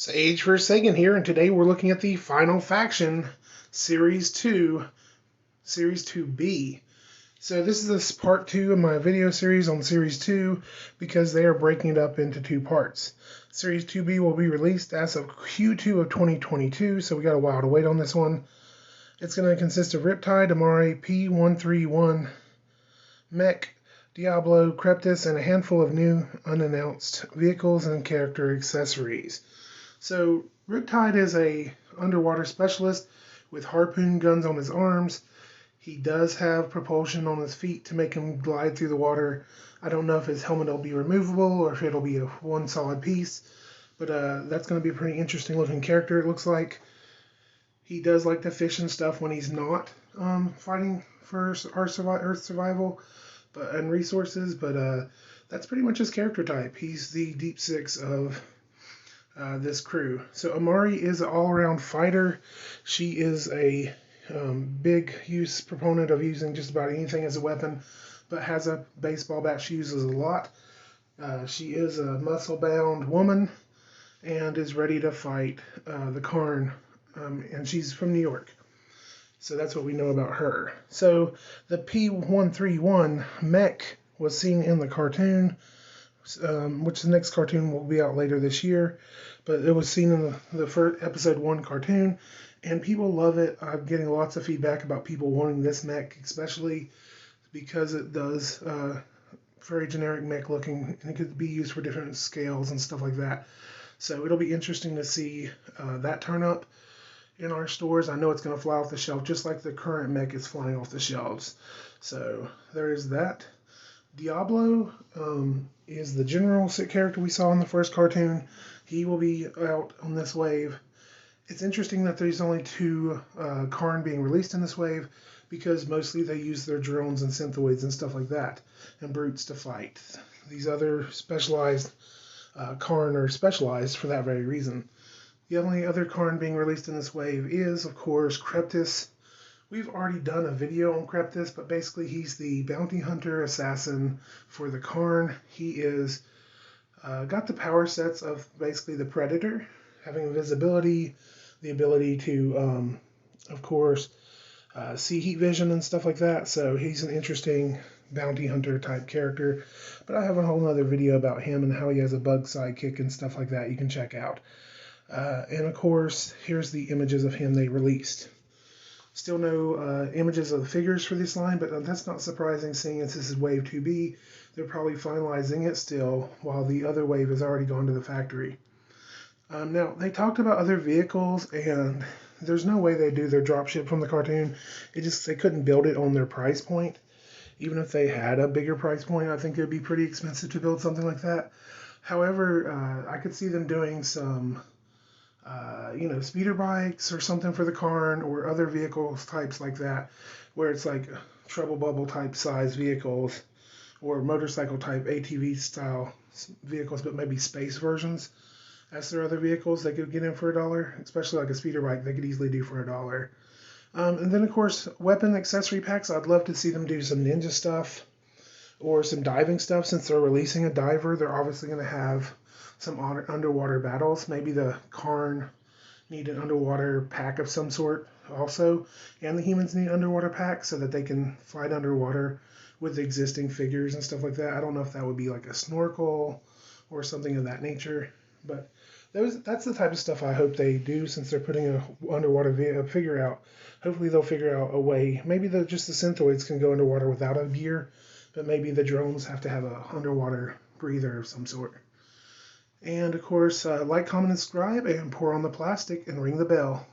Sage for Sagan here, and today we're looking at the Final Faction Series 2, Series 2B. So this is this part 2 of my video series on Series 2 because they are breaking it up into two parts. Series 2B will be released as of Q2 of 2022, so we got a while to wait on this one. It's going to consist of Riptide, Amari, P131, Mech, Diablo, Kryptis, and a handful of new unannounced vehicles and character accessories. So Riptide is a underwater specialist with harpoon guns on his arms. He does have propulsion on his feet to make him glide through the water. I don't know if his helmet will be removable or if it'll be a one solid piece, but that's going to be a pretty interesting looking character, it looks like. He does like to fish and stuff when he's not fighting for Earth survival and resources, but that's pretty much his character type. He's the Deep Six of this crew. So Amari is an all-around fighter. She is a big use proponent of using just about anything as a weapon, but has a baseball bat she uses a lot. She is a muscle-bound woman and is ready to fight the Karn, and she's from New York. So that's what we know about her. So the P131 mech was seen in the cartoon, which the next cartoon will be out later this year. But it was seen in the first episode 1 cartoon, and people love it. I'm getting lots of feedback about people wanting this mech, especially because it does very generic mech looking, and it could be used for different scales and stuff like that. So it'll be interesting to see that turn up in our stores. I know it's going to fly off the shelf just like the current mech is flying off the shelves. So there is that. Diablo is the general character we saw in the first cartoon. He will be out on this wave. It's interesting that there's only 2 Karn being released in this wave because mostly they use their drones and synthoids and stuff like that and brutes to fight. These other specialized Karn are specialized for that very reason. The only other Karn being released in this wave is, of course, Kryptis. We've already done a video on Kryptis, but basically he's the bounty hunter assassin for the Karn. He is got the power sets of basically the Predator, having invisibility, the ability to, of course, see heat vision and stuff like that. So he's an interesting bounty hunter type character. But I have a whole other video about him and how he has a bug sidekick and stuff like that you can check out. And of course, here's the images of him they released. Still no images of the figures for this line, but that's not surprising seeing as this is Wave 2B. They're probably finalizing it still while the other wave has already gone to the factory. Now, they talked about other vehicles, and there's no way they do their dropship from the cartoon. They couldn't build it on their price point. Even if they had a bigger price point, I think it would be pretty expensive to build something like that. However, I could see them doing some speeder bikes or something for the Karn or other vehicles types like that, where it's like treble bubble type size vehicles or motorcycle type ATV style vehicles, but maybe space versions as their other vehicles they could get in for $1, especially like a speeder bike they could easily do for $1. And then of course weapon accessory packs. I'd love to see them do some ninja stuff or some diving stuff. Since they're releasing a diver, they're obviously going to have some underwater battles. Maybe the Karn need an underwater pack of some sort also, and the humans need underwater packs so that they can fight underwater with the existing figures and stuff like that. I don't know if that would be like a snorkel or something of that nature, but that's the type of stuff I hope they do since they're putting an underwater figure out. Hopefully they'll figure out a way. Maybe just the synthoids can go underwater without a gear, but maybe the drones have to have a underwater breather of some sort. And of course, like, comment, and subscribe, and pour on the plastic and ring the bell.